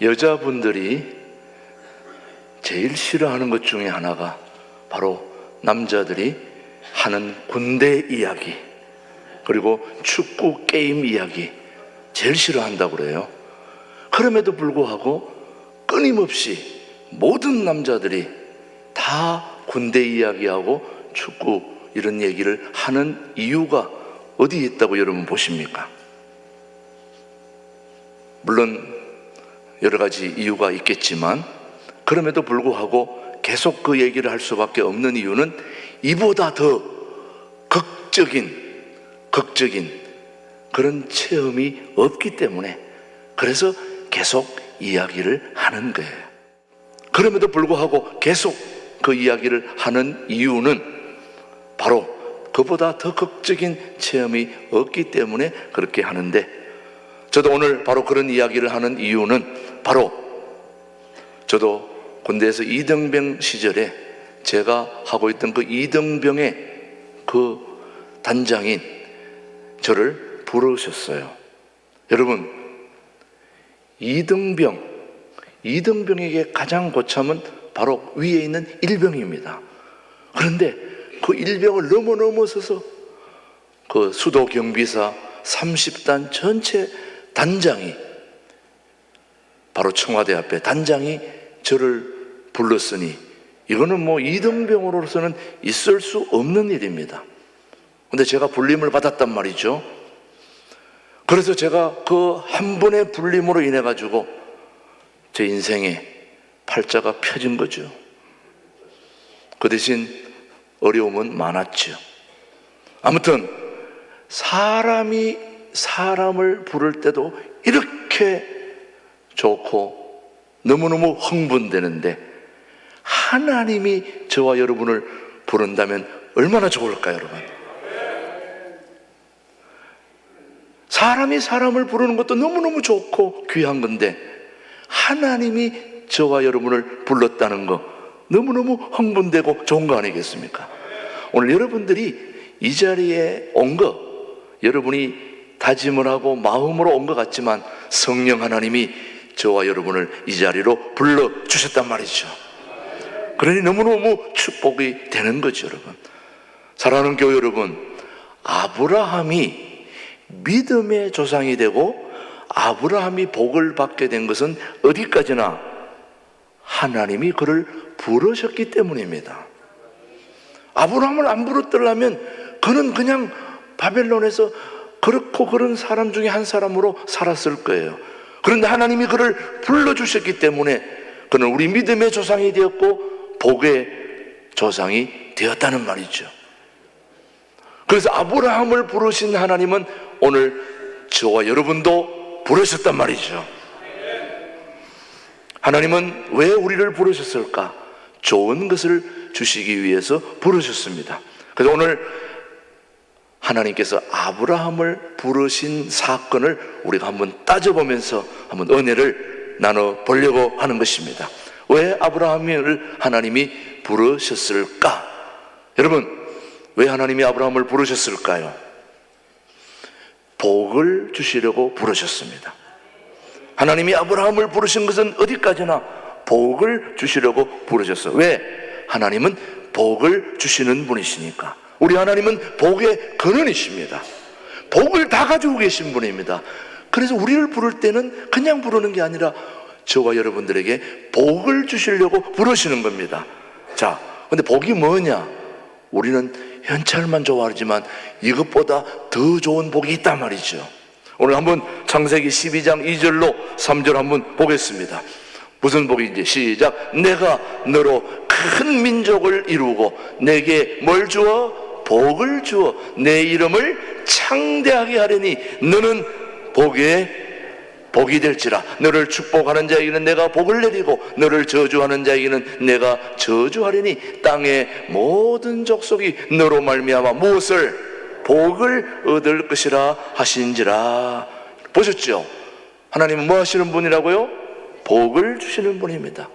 여자분들이 제일 싫어하는 것 중에 하나가 바로 남자들이 하는 군대 이야기, 그리고 축구 게임 이야기 제일 싫어한다고 그래요. 그럼에도 불구하고 끊임없이 모든 남자들이 다 군대 이야기하고 축구 이런 얘기를 하는 이유가 어디에 있다고 여러분 보십니까? 물론 여러 가지 이유가 있겠지만 그럼에도 불구하고 계속 그 얘기를 할 수밖에 없는 이유는 이보다 더 극적인 그런 체험이 없기 때문에, 그래서 계속 이야기를 하는 거예요. 그럼에도 불구하고 계속 그 이야기를 하는 이유는 바로 그보다 더 극적인 체험이 없기 때문에 그렇게 하는데, 저도 오늘 바로 그런 이야기를 하는 이유는 바로 저도 군대에서 이등병 시절에 제가 하고 있던 그 이등병의 그 단장인 저를 부르셨어요. 여러분, 이등병에게 가장 고참은 바로 위에 있는 일병입니다. 그런데 그 일병을 넘어서서 그 수도 경비사 30단 전체 단장이, 바로 청와대 앞에 단장이 저를 불렀으니 이거는 뭐 이등병으로서는 있을 수 없는 일입니다. 근데 제가 불림을 받았단 말이죠. 그래서 제가 그 한 번의 불림으로 인해 가지고 제 인생에 팔자가 펴진 거죠. 그 대신 어려움은 많았죠. 아무튼 사람이 사람을 부를 때도 이렇게 좋고 너무너무 흥분되는데, 하나님이 저와 여러분을 부른다면 얼마나 좋을까요, 여러분? 사람이 사람을 부르는 것도 너무너무 좋고 귀한 건데, 하나님이 저와 여러분을 불렀다는 거 너무너무 흥분되고 좋은 거 아니겠습니까? 오늘 여러분들이 이 자리에 온 거, 여러분이 다짐을 하고 마음으로 온 것 같지만 성령 하나님이 저와 여러분을 이 자리로 불러주셨단 말이죠. 그러니 너무너무 축복이 되는 거죠, 여러분. 사랑하는 교회 여러분, 아브라함이 믿음의 조상이 되고 아브라함이 복을 받게 된 것은 어디까지나 하나님이 그를 부르셨기 때문입니다. 아브라함을 안 부르더라면 그는 그냥 바벨론에서 그렇고 그런 사람 중에 한 사람으로 살았을 거예요. 그런데 하나님이 그를 불러주셨기 때문에 그는 우리 믿음의 조상이 되었고 복의 조상이 되었다는 말이죠. 그래서 아브라함을 부르신 하나님은 오늘 저와 여러분도 부르셨단 말이죠. 하나님은 왜 우리를 부르셨을까? 좋은 것을 주시기 위해서 부르셨습니다. 그래서 오늘 하나님께서 아브라함을 부르신 사건을 우리가 한번 따져보면서 한번 은혜를 나눠보려고 하는 것입니다. 왜 아브라함을 하나님이 부르셨을까? 여러분, 왜 하나님이 아브라함을 부르셨을까요? 복을 주시려고 부르셨습니다. 하나님이 아브라함을 부르신 것은 어디까지나 복을 주시려고 부르셨어요. 왜? 하나님은 복을 주시는 분이시니까. 우리 하나님은 복의 근원이십니다. 복을 다 가지고 계신 분입니다. 그래서 우리를 부를 때는 그냥 부르는 게 아니라 저와 여러분들에게 복을 주시려고 부르시는 겁니다. 자, 근데 복이 뭐냐? 우리는 현찰만 좋아하지만 이것보다 더 좋은 복이 있단 말이죠. 오늘 한번 창세기 12장 2절로 3절 한번 보겠습니다. 무슨 복인지 시작. 내가 너로 큰 민족을 이루고 내게 뭘 주어? 복을 주어 내 이름을 창대하게 하려니 너는 복이 될지라. 너를 축복하는 자에게는 내가 복을 내리고 너를 저주하는 자에게는 내가 저주하리니 땅의 모든 족속이 너로 말미암아 무엇을? 복을 얻을 것이라 하신지라. 보셨죠? 하나님은 뭐 하시는 분이라고요? 복을 주시는 분입니다.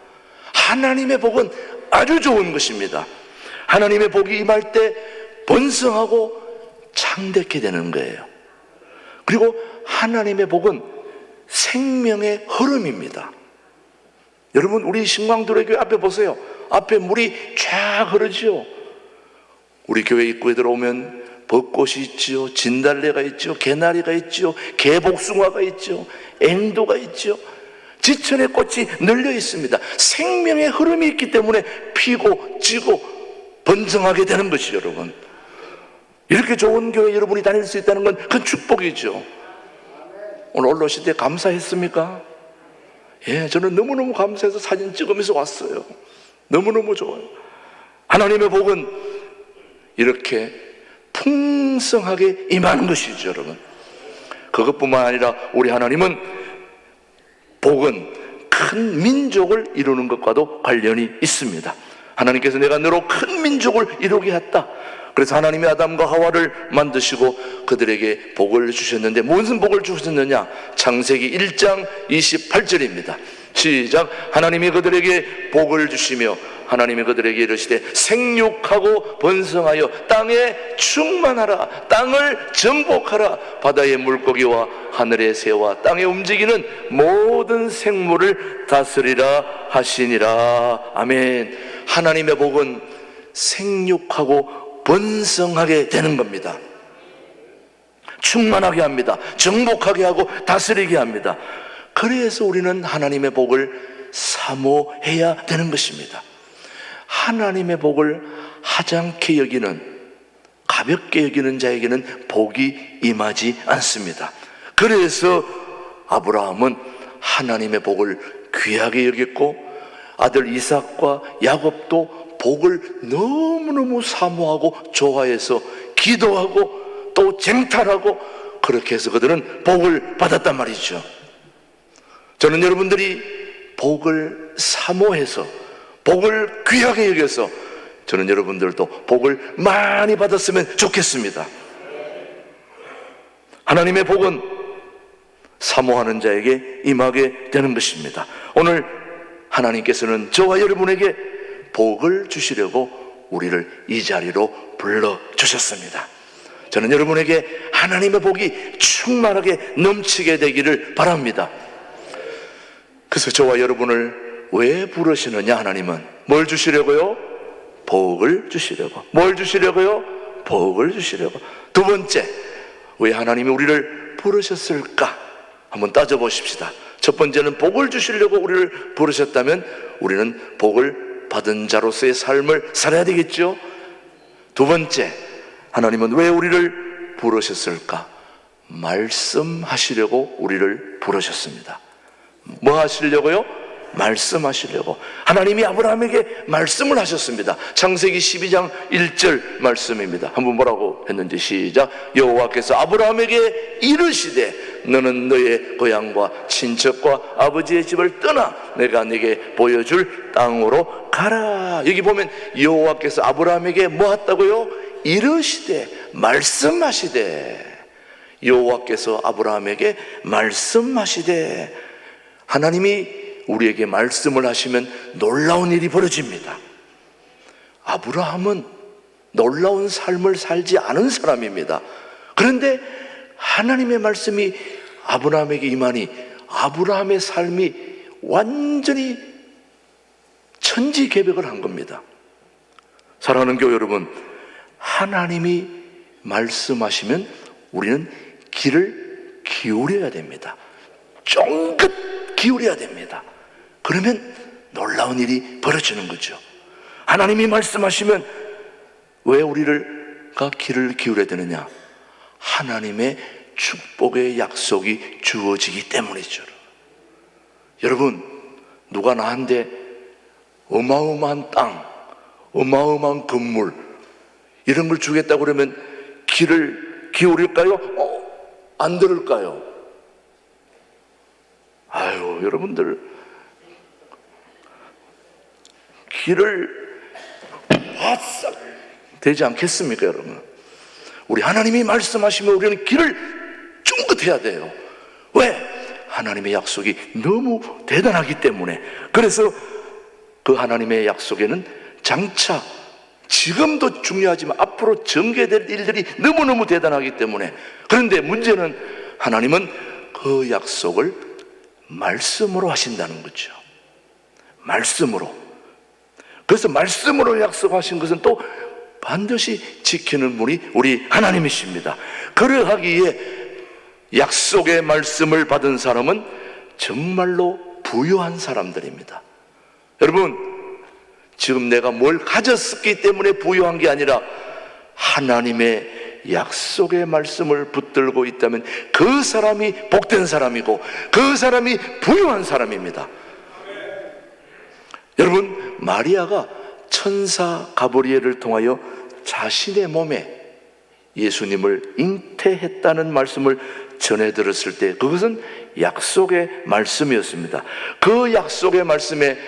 하나님의 복은 아주 좋은 것입니다. 하나님의 복이 임할 때 번성하고 창대케 되는 거예요. 그리고 하나님의 복은 생명의 흐름입니다. 여러분, 우리 신광도로교회 앞에 보세요. 앞에 물이 쫙 흐르지요. 우리 교회 입구에 들어오면 벚꽃이 있지요, 진달래가 있지요, 개나리가 있지요, 개복숭아가 있지요, 앵도가 있지요. 지천의 꽃이 널려 있습니다. 생명의 흐름이 있기 때문에 피고 지고 번성하게 되는 것이죠. 여러분, 이렇게 좋은 교회 여러분이 다닐 수 있다는 건 큰 축복이죠. 오늘 올라오실 때 감사했습니까? 예, 저는 너무너무 감사해서 사진 찍으면서 왔어요. 너무너무 좋아요. 하나님의 복은 이렇게 풍성하게 임하는 것이죠. 여러분, 그것뿐만 아니라 우리 하나님은 복은 큰 민족을 이루는 것과도 관련이 있습니다. 하나님께서 내가 너로 큰 민족을 이루게 했다. 그래서 하나님이 아담과 하와를 만드시고 그들에게 복을 주셨는데, 무슨 복을 주셨느냐? 창세기 1장 28절입니다 시작. 하나님이 그들에게 복을 주시며 하나님이 그들에게 이르시되 생육하고 번성하여 땅에 충만하라. 땅을 정복하라. 바다의 물고기와 하늘의 새와 땅에 움직이는 모든 생물을 다스리라 하시니라. 아멘. 하나님의 복은 생육하고 번성하게 되는 겁니다. 충만하게 합니다. 정복하게 하고 다스리게 합니다. 그래서 우리는 하나님의 복을 사모해야 되는 것입니다. 하나님의 복을 하찮게 여기는, 가볍게 여기는 자에게는 복이 임하지 않습니다. 그래서 아브라함은 하나님의 복을 귀하게 여겼고, 아들 이삭과 야곱도 복을 너무너무 사모하고 좋아해서 기도하고 또 쟁탈하고, 그렇게 해서 그들은 복을 받았단 말이죠. 저는 여러분들이 복을 사모해서, 복을 귀하게 여겨서 저는 여러분들도 복을 많이 받았으면 좋겠습니다. 하나님의 복은 사모하는 자에게 임하게 되는 것입니다. 오늘 하나님께서는 저와 여러분에게 복을 주시려고 우리를 이 자리로 불러주셨습니다. 저는 여러분에게 하나님의 복이 충만하게 넘치게 되기를 바랍니다. 그래서 저와 여러분을 왜 부르시느냐? 하나님은 뭘 주시려고요? 복을 주시려고. 뭘 주시려고요? 복을 주시려고. 두 번째, 왜 하나님이 우리를 부르셨을까? 한번 따져보십시다. 첫 번째는 복을 주시려고 우리를 부르셨다면 우리는 복을 받은 자로서의 삶을 살아야 되겠죠. 두 번째, 하나님은 왜 우리를 부르셨을까? 말씀하시려고 우리를 부르셨습니다. 뭐 하시려고요? 말씀하시려고. 하나님이 아브라함에게 말씀을 하셨습니다. 창세기 12장 1절 말씀입니다. 한번 뭐라고 했는지 시작. 여호와께서 아브라함에게 이르시되 너는 너의 고향과 친척과 아버지의 집을 떠나 내가 네게 보여줄 땅으로 가라. 여기 보면 여호와께서 아브라함에게 뭐 했다고요? 이르시되, 말씀하시되. 여호와께서 아브라함에게 말씀하시되. 하나님이 우리에게 말씀을 하시면 놀라운 일이 벌어집니다. 아브라함은 놀라운 삶을 살지 않은 사람입니다. 그런데 하나님의 말씀이 아브라함에게 임하니 아브라함의 삶이 완전히 천지개벽을 한 겁니다. 사랑하는 교회 여러분, 하나님이 말씀하시면 우리는 귀를 기울여야 됩니다. 쫑긋 기울여야 됩니다. 그러면 놀라운 일이 벌어지는 거죠. 하나님이 말씀하시면 왜 우리가 귀를 기울여야 되느냐? 하나님의 축복의 약속이 주어지기 때문이죠. 여러분, 누가 나한테 어마어마한 땅, 어마어마한 건물 이런 걸 주겠다고 그러면 귀를 기울일까요? 안 들을까요? 아유, 여러분들 귀를 바싹 되지 않겠습니까? 여러분, 우리 하나님이 말씀하시면 우리는 귀를 쫑긋해야 돼요. 왜? 하나님의 약속이 너무 대단하기 때문에. 그래서 그 하나님의 약속에는 장차 지금도 중요하지만 앞으로 전개될 일들이 너무너무 대단하기 때문에. 그런데 문제는 하나님은 그 약속을 말씀으로 하신다는 거죠. 말씀으로. 그래서 말씀으로 약속하신 것은 또 반드시 지키는 분이 우리 하나님이십니다. 그러하기에 약속의 말씀을 받은 사람은 정말로 부유한 사람들입니다. 여러분, 지금 내가 뭘 가졌기 때문에 부유한 게 아니라 하나님의 약속의 말씀을 붙들고 있다면 그 사람이 복된 사람이고 그 사람이 부유한 사람입니다. 여러분, 마리아가 천사 가브리엘을 통하여 자신의 몸에 예수님을 잉태했다는 말씀을 전해 들었을 때 그것은 약속의 말씀이었습니다. 그 약속의 말씀에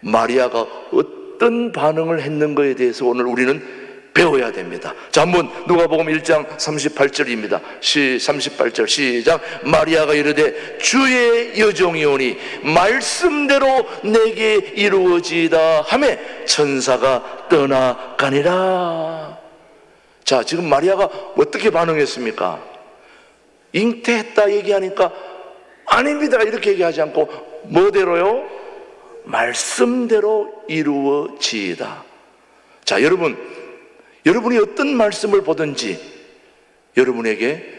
마리아가 어떤 반응을 했는가에 대해서 오늘 우리는 배워야 됩니다. 자, 한번 누가복음 1장 38절입니다. 38절 시작. 마리아가 이르되 주의 여종이오니 말씀대로 내게 이루어지이다 하매 천사가 떠나가니라. 자, 지금 마리아가 어떻게 반응했습니까? 잉태했다 얘기하니까 아닙니다 이렇게 얘기하지 않고 뭐대로요? 말씀대로 이루어지이다. 자, 여러분이 어떤 말씀을 보든지 여러분에게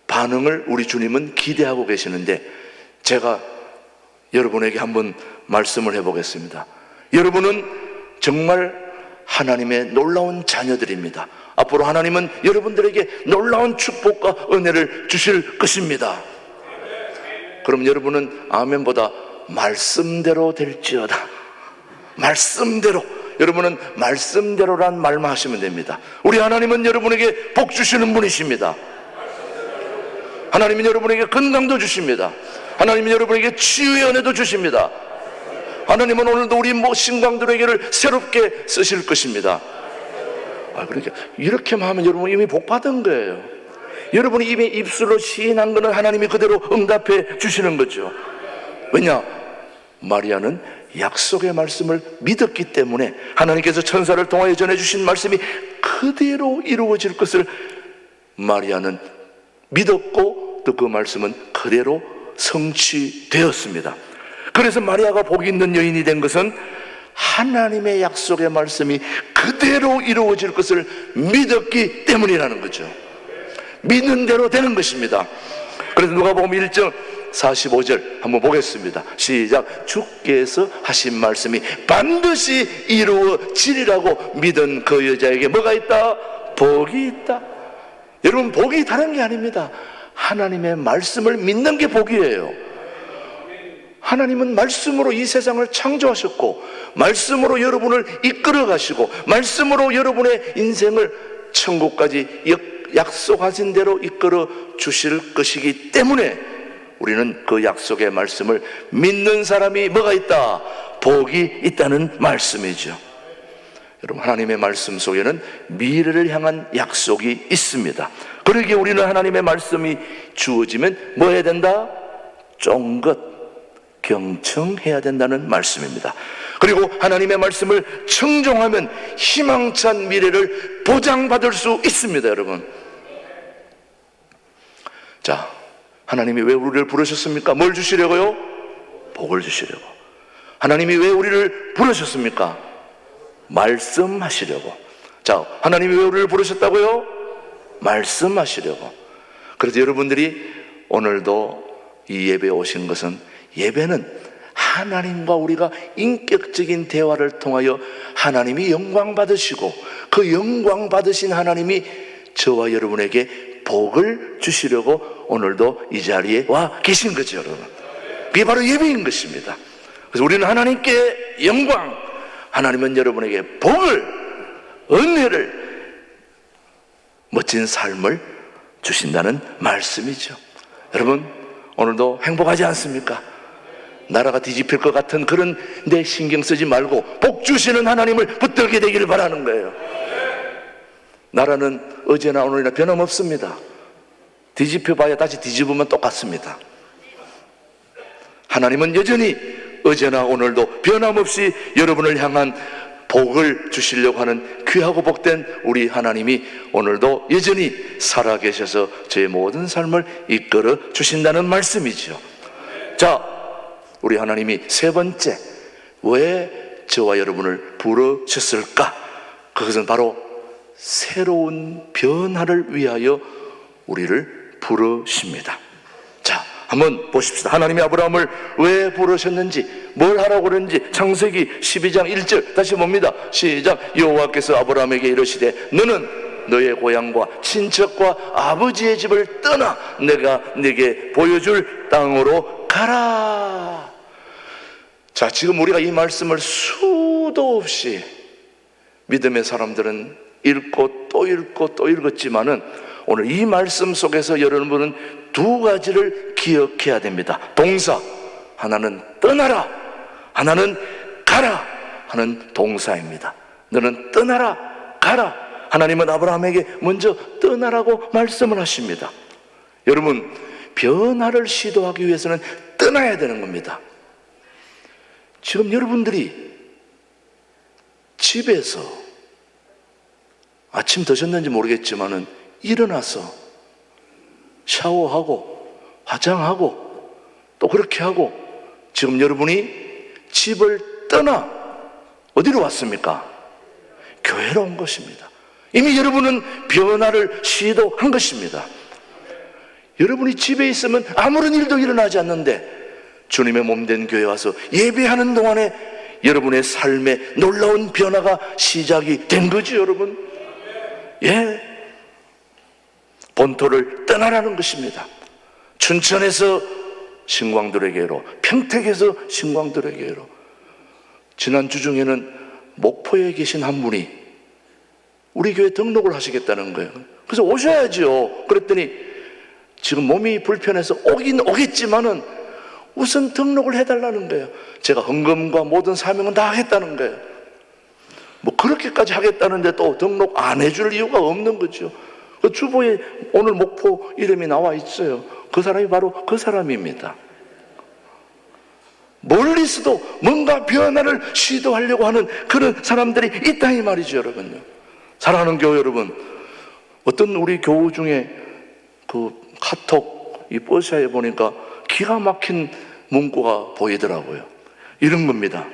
반응을 우리 주님은 기대하고 계시는데 제가 여러분에게 한번 말씀을 해보겠습니다. 여러분은 정말 하나님의 놀라운 자녀들입니다. 앞으로 하나님은 여러분들에게 놀라운 축복과 은혜를 주실 것입니다. 그럼 여러분은 아멘보다 말씀대로 될지어다. 말씀대로. 여러분은 말씀대로란 말만 하시면 됩니다. 우리 하나님은 여러분에게 복 주시는 분이십니다. 하나님은 여러분에게 건강도 주십니다. 하나님은 여러분에게 치유의 은혜도 주십니다. 하나님은 오늘도 우리 신강들에게를 새롭게 쓰실 것입니다. 그러니까 이렇게만 하면 여러분 이미 복 받은 거예요. 여러분이 이미 입술로 시인한 거는 하나님이 그대로 응답해 주시는 거죠. 왜냐? 마리아는 약속의 말씀을 믿었기 때문에 하나님께서 천사를 통하여 전해주신 말씀이 그대로 이루어질 것을 마리아는 믿었고 또 그 말씀은 그대로 성취되었습니다. 그래서 마리아가 복이 있는 여인이 된 것은 하나님의 약속의 말씀이 그대로 이루어질 것을 믿었기 때문이라는 거죠. 믿는 대로 되는 것입니다. 그래서 누가복음 1장 45절 한번 보겠습니다. 시작. 주께서 하신 말씀이 반드시 이루어지리라고 믿은 그 여자에게 뭐가 있다? 복이 있다. 여러분, 복이 다른 게 아닙니다. 하나님의 말씀을 믿는 게 복이에요. 하나님은 말씀으로 이 세상을 창조하셨고 말씀으로 여러분을 이끌어 가시고 말씀으로 여러분의 인생을 천국까지 약속하신 대로 이끌어 주실 것이기 때문에 우리는 그 약속의 말씀을 믿는 사람이 뭐가 있다? 복이 있다는 말씀이죠. 여러분, 하나님의 말씀 속에는 미래를 향한 약속이 있습니다. 그러기에 우리는 하나님의 말씀이 주어지면 뭐 해야 된다? 쫑긋 경청해야 된다는 말씀입니다. 그리고 하나님의 말씀을 청종하면 희망찬 미래를 보장받을 수 있습니다. 여러분, 자, 하나님이 왜 우리를 부르셨습니까? 뭘 주시려고요? 복을 주시려고. 하나님이 왜 우리를 부르셨습니까? 말씀하시려고. 자, 하나님이 왜 우리를 부르셨다고요? 말씀하시려고. 그래서 여러분들이 오늘도 이 예배에 오신 것은, 예배는 하나님과 우리가 인격적인 대화를 통하여 하나님이 영광 받으시고 그 영광 받으신 하나님이 저와 여러분에게 복을 주시려고 오늘도 이 자리에 와 계신 거죠, 여러분. 그게 바로 예배인 것입니다. 그래서 우리는 하나님께 영광, 하나님은 여러분에게 복을, 은혜를, 멋진 삶을 주신다는 말씀이죠. 여러분, 오늘도 행복하지 않습니까? 나라가 뒤집힐 것 같은 그런 데 신경 쓰지 말고 복 주시는 하나님을 붙들게 되기를 바라는 거예요. 나라는 어제나 오늘이나 변함없습니다. 뒤집혀 봐야 다시 뒤집으면 똑같습니다. 하나님은 여전히 어제나 오늘도 변함없이 여러분을 향한 복을 주시려고 하는 귀하고 복된 우리 하나님이 오늘도 여전히 살아계셔서 제 모든 삶을 이끌어 주신다는 말씀이죠. 자, 우리 하나님이 세 번째, 왜 저와 여러분을 부르셨을까? 그것은 바로 새로운 변화를 위하여 우리를 부르십니다. 자, 한번 보십시다. 하나님이 아브라함을 왜 부르셨는지, 뭘 하라고 그랬는지 창세기 12장 1절 다시 봅니다. 시작. 여호와께서 아브라함에게 이르시되 너는 너의 고향과 친척과 아버지의 집을 떠나 내가 네게 보여줄 땅으로 가라. 자, 지금 우리가 이 말씀을 수도 없이 믿음의 사람들은 읽고 또 읽고 또 읽었지만은 오늘 이 말씀 속에서 여러분은 두 가지를 기억해야 됩니다. 동사, 하나는 떠나라, 하나는 가라 하는 동사입니다. 너는 떠나라, 가라. 하나님은 아브라함에게 먼저 떠나라고 말씀을 하십니다. 여러분, 변화를 시도하기 위해서는 떠나야 되는 겁니다. 지금 여러분들이 집에서 아침 드셨는지 모르겠지만은 일어나서 샤워하고 화장하고 또 그렇게 하고 지금 여러분이 집을 떠나 어디로 왔습니까? 교회로 온 것입니다. 이미 여러분은 변화를 시도한 것입니다. 여러분이 집에 있으면 아무런 일도 일어나지 않는데 주님의 몸된 교회에 와서 예배하는 동안에 여러분의 삶에 놀라운 변화가 시작이 된 거죠, 여러분. 예, 본토를 떠나라는 것입니다. 춘천에서 신광들에게로, 평택에서 신광들에게로. 지난 주중에는 목포에 계신 한 분이 우리 교회 등록을 하시겠다는 거예요. 그래서 오셔야죠. 그랬더니 지금 몸이 불편해서 오긴 오겠지만은 우선 등록을 해달라는 거예요. 제가 헌금과 모든 사명은 다 하겠다는 거예요. 뭐 그렇게까지 하겠다는데 또 등록 안 해줄 이유가 없는 거죠. 그 주보에 오늘 목포 이름이 나와 있어요. 그 사람이 바로 그 사람입니다. 멀리서도 뭔가 변화를 시도하려고 하는 그런 사람들이 있다 이 말이죠, 여러분요. 사랑하는 교회 여러분, 어떤 우리 교우 중에 그 카톡 이 버스에 보니까 기가 막힌 문구가 보이더라고요. 이런 겁니다.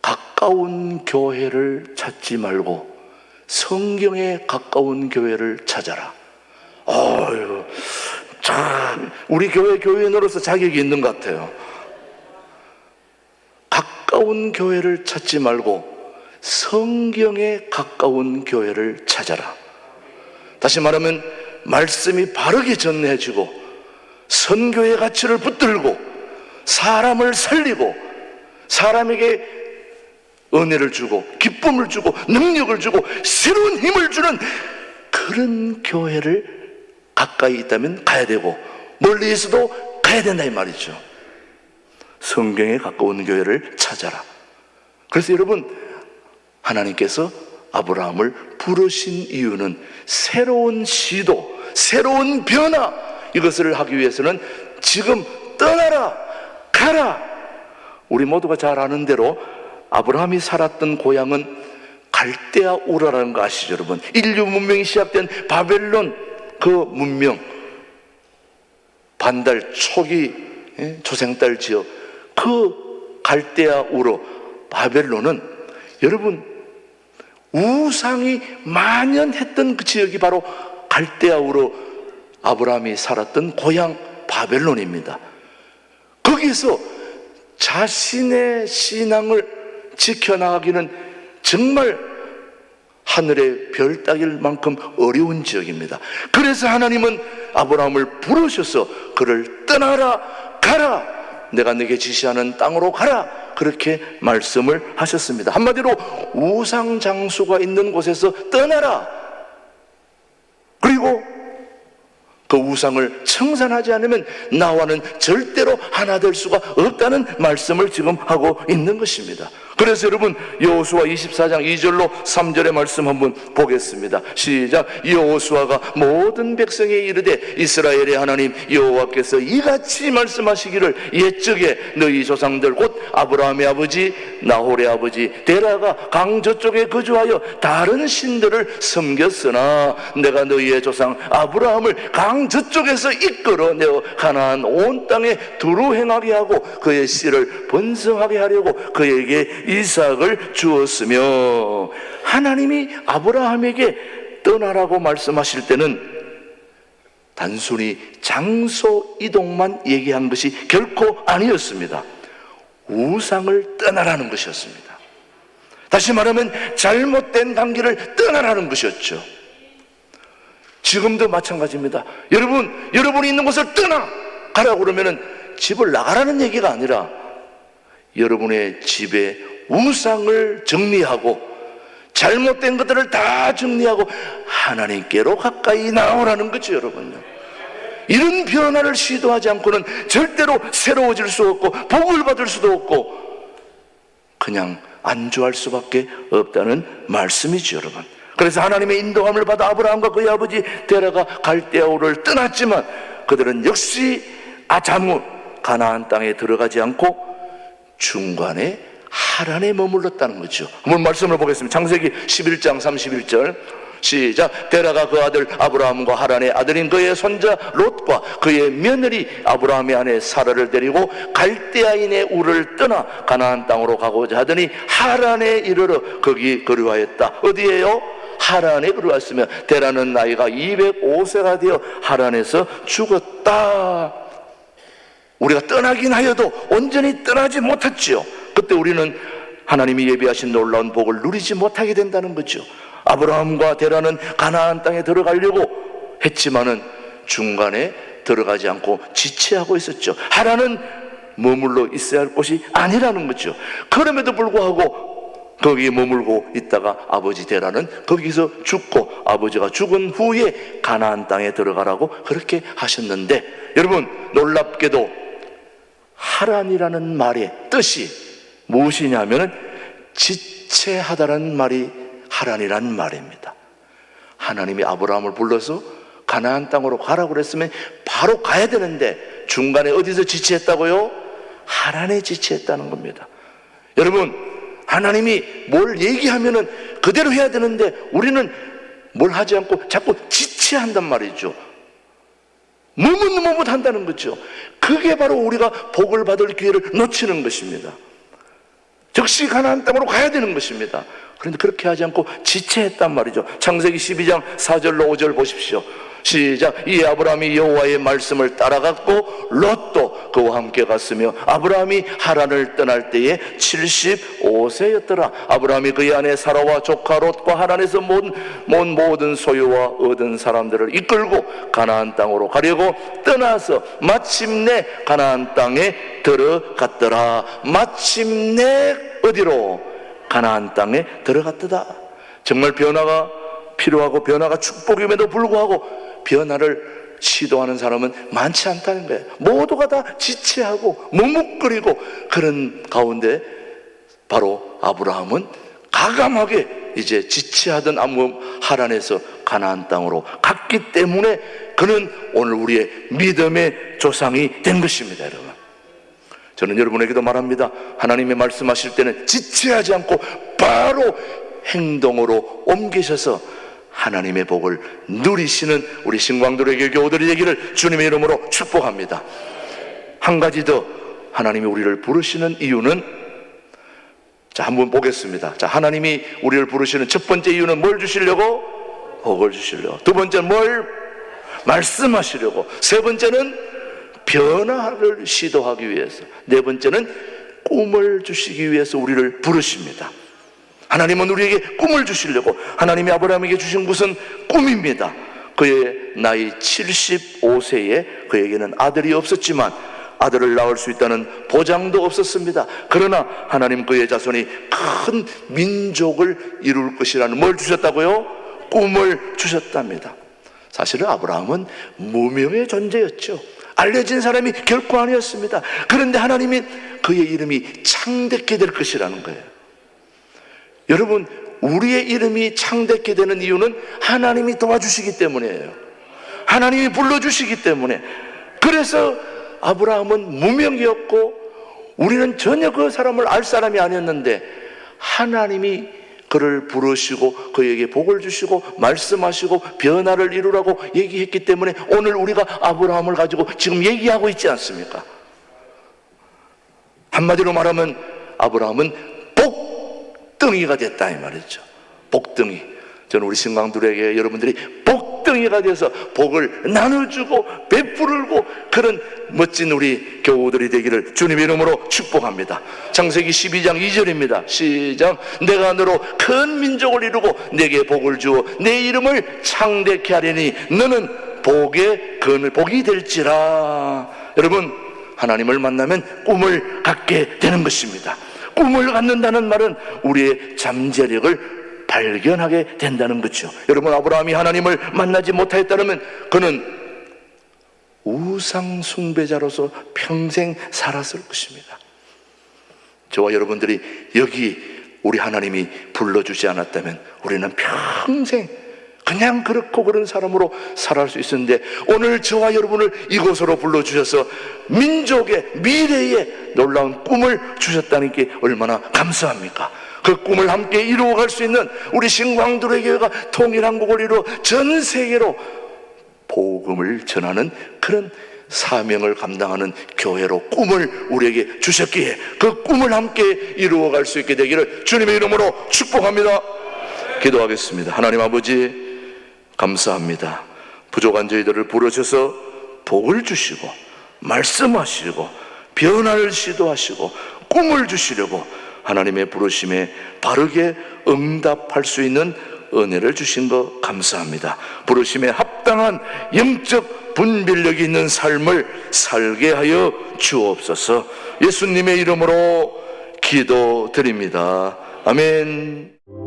가까운 교회를 찾지 말고 성경에 가까운 교회를 찾아라. 아유, 참 우리 교회 교인으로서 자격이 있는 것 같아요. 가까운 교회를 찾지 말고 성경에 가까운 교회를 찾아라. 다시 말하면 말씀이 바르게 전해지고 선교의 가치를 붙들고 사람을 살리고 사람에게 은혜를 주고 기쁨을 주고 능력을 주고 새로운 힘을 주는 그런 교회를 가까이 있다면 가야 되고 멀리 있어도 가야 된다 이 말이죠. 성경에 가까운 교회를 찾아라. 그래서 여러분, 하나님께서 아브라함을 부르신 이유는 새로운 시도, 새로운 변화, 이것을 하기 위해서는 지금 떠나라, 가라. 우리 모두가 잘 아는 대로 아브라함이 살았던 고향은 갈대아 우라라는 거 아시죠, 여러분? 인류 문명이 시작된 바벨론 그 문명, 반달 초기 조생달 지역, 그 갈대아 우르 바벨론은 여러분 우상이 만연했던 그 지역이 바로 갈대아 우르 아브라함이 살았던 고향 바벨론입니다. 거기서 자신의 신앙을 지켜나가기는 정말 하늘의 별 따길 만큼 어려운 지역입니다. 그래서 하나님은 아브라함을 부르셔서 그를 떠나라, 가라, 내가 네게 지시하는 땅으로 가라, 그렇게 말씀을 하셨습니다. 한마디로 우상 장수가 있는 곳에서 떠나라. 그리고 그 우상을 청산하지 않으면 나와는 절대로 하나 될 수가 없다는 말씀을 지금 하고 있는 것입니다. 그래서 여러분 여호수아 24장 2절로 3절의 말씀 한번 보겠습니다. 시작. 여호수아가 모든 백성에 이르되 이스라엘의 하나님 여호와께서 이같이 말씀하시기를 옛적에 너희 조상들 곧 아브라함의 아버지 나홀의 아버지 데라가 강 저쪽에 거주하여 다른 신들을 섬겼으나 내가 너희의 조상 아브라함을 강 저쪽에서 이끌어내어 가나안 온 땅에 두루 행하게 하고 그의 씨를 번성하게 하려고 그에게 이삭을 주었으며, 하나님이 아브라함에게 떠나라고 말씀하실 때는 단순히 장소 이동만 얘기한 것이 결코 아니었습니다. 우상을 떠나라는 것이었습니다. 다시 말하면 잘못된 관계를 떠나라는 것이었죠. 지금도 마찬가지입니다. 여러분이 있는 곳을 떠나 가라고 그러면은 집을 나가라는 얘기가 아니라 여러분의 집에 우상을 정리하고 잘못된 것들을 다 정리하고 하나님께로 가까이 나오라는 거죠, 여러분요. 이런 변화를 시도하지 않고는 절대로 새로워질 수 없고 복을 받을 수도 없고 그냥 안주할 수밖에 없다는 말씀이죠, 여러분. 그래서 하나님의 인도함을 받아 아브라함과 그의 아버지 데라가 갈대아우를 떠났지만 그들은 역시 아자무 가나안 땅에 들어가지 않고 중간에 하란에 머물렀다는 거죠. 한번 말씀을 보겠습니다. 창세기 11장 31절 시작. 데라가 그 아들 아브라함과 하란의 아들인 그의 손자 롯과 그의 며느리 아브라함의 아내 사라를 데리고 갈대아인의 우를 떠나 가나안 땅으로 가고자 하더니 하란에 이르러 거기 거류하였다. 어디에요? 하란에 거류했으며 데라는 나이가 205세가 되어 하란에서 죽었다. 우리가 떠나긴 하여도 온전히 떠나지 못했죠. 그때 우리는 하나님이 예비하신 놀라운 복을 누리지 못하게 된다는 거죠. 아브라함과 데라는 가나안 땅에 들어가려고 했지만은 중간에 들어가지 않고 지체하고 있었죠. 하란은 머물러 있어야 할 곳이 아니라는 거죠. 그럼에도 불구하고 거기에 머물고 있다가 아버지 데라는 거기서 죽고 아버지가 죽은 후에 가나안 땅에 들어가라고 그렇게 하셨는데, 여러분 놀랍게도 하란이라는 말의 뜻이 무엇이냐면은 지체하다라는 말이 하란이라는 말입니다. 하나님이 아브라함을 불러서 가나안 땅으로 가라고 그랬으면 바로 가야 되는데 중간에 어디서 지체했다고요? 하란에 지체했다는 겁니다. 여러분 하나님이 뭘 얘기하면은 그대로 해야 되는데 우리는 뭘 하지 않고 자꾸 지체한단 말이죠. 머뭇한다는 거죠. 그게 바로 우리가 복을 받을 기회를 놓치는 것입니다. 즉시 가나안 땅으로 가야 되는 것입니다. 그런데 그렇게 하지 않고 지체했단 말이죠. 창세기 12장 4절로 5절 보십시오. 시작. 이 아브라함이 여호와의 말씀을 따라갔고 롯도 그와 함께 갔으며 아브라함이 하란을 떠날 때에 75세였더라. 아브라함이 그의 아내 사라와 조카 롯과 하란에서 모든 소유와 얻은 사람들을 이끌고 가나안 땅으로 가려고 떠나서 마침내 가나안 땅에 들어갔더라. 마침내 어디로? 가나안 땅에 들어갔더라. 정말 변화가 필요하고 변화가 축복임에도 불구하고 변화를 시도하는 사람은 많지 않다는 거예요. 모두가 다 지체하고 머뭇거리고 그런 가운데 바로 아브라함은 가감하게 이제 지체하던 하란에서 가나안 땅으로 갔기 때문에 그는 오늘 우리의 믿음의 조상이 된 것입니다. 여러분, 저는 여러분에게도 말합니다. 하나님이 말씀하실 때는 지체하지 않고 바로 행동으로 옮기셔서 하나님의 복을 누리시는 우리 신광도로의 교우들이 되기를 주님의 이름으로 축복합니다. 한 가지 더 하나님이 우리를 부르시는 이유는, 자 한번 보겠습니다. 자, 하나님이 우리를 부르시는 첫 번째 이유는 뭘 주시려고? 복을 주시려고. 두 번째는 뭘? 말씀하시려고. 세 번째는 변화를 시도하기 위해서. 네 번째는 꿈을 주시기 위해서 우리를 부르십니다. 하나님은 우리에게 꿈을 주시려고. 하나님이 아브라함에게 주신 것은 꿈입니다. 그의 나이 75세에 그에게는 아들이 없었지만 아들을 낳을 수 있다는 보장도 없었습니다. 그러나 하나님 그의 자손이 큰 민족을 이룰 것이라는 뭘 주셨다고요? 꿈을 주셨답니다. 사실은 아브라함은 무명의 존재였죠. 알려진 사람이 결코 아니었습니다. 그런데 하나님이 그의 이름이 창대케 될 것이라는 거예요. 여러분, 우리의 이름이 창대케 되는 이유는 하나님이 도와주시기 때문이에요. 하나님이 불러주시기 때문에. 그래서 아브라함은 무명이었고 우리는 전혀 그 사람을 알 사람이 아니었는데 하나님이 그를 부르시고 그에게 복을 주시고 말씀하시고 변화를 이루라고 얘기했기 때문에 오늘 우리가 아브라함을 가지고 지금 얘기하고 있지 않습니까? 한마디로 말하면 아브라함은 복덩이가 됐다 이 말이죠. 복덩이. 저는 우리 신강들에게 여러분들이 복덩이가 돼서 복을 나눠주고 베풀고 그런 멋진 우리 교우들이 되기를 주님의 이름으로 축복합니다. 창세기 12장 2절입니다. 시작. 내가 너로 큰 민족을 이루고 내게 복을 주어 내 이름을 창대케 하리니 너는 복이 될지라. 여러분, 하나님을 만나면 꿈을 갖게 되는 것입니다. 꿈을 갖는다는 말은 우리의 잠재력을 발견하게 된다는 거죠. 여러분, 아브라함이 하나님을 만나지 못하였다면 그는 우상 숭배자로서 평생 살았을 것입니다. 저와 여러분들이 여기 우리 하나님이 불러주지 않았다면 우리는 평생 그냥 그렇고 그런 사람으로 살아갈 수 있었는데 오늘 저와 여러분을 이곳으로 불러주셔서 민족의 미래에 놀라운 꿈을 주셨다는 게 얼마나 감사합니까? 그 꿈을 함께 이루어갈 수 있는 우리 신광두레 교회가 통일한국을 이루어 전 세계로 복음을 전하는 그런 사명을 감당하는 교회로 꿈을 우리에게 주셨기에 그 꿈을 함께 이루어갈 수 있게 되기를 주님의 이름으로 축복합니다. 기도하겠습니다. 하나님 아버지, 감사합니다. 부족한 저희들을 부르셔서 복을 주시고 말씀하시고 변화를 시도하시고 꿈을 주시려고 하나님의 부르심에 바르게 응답할 수 있는 은혜를 주신 것 감사합니다. 부르심에 합당한 영적 분별력이 있는 삶을 살게 하여 주옵소서. 예수님의 이름으로 기도드립니다. 아멘.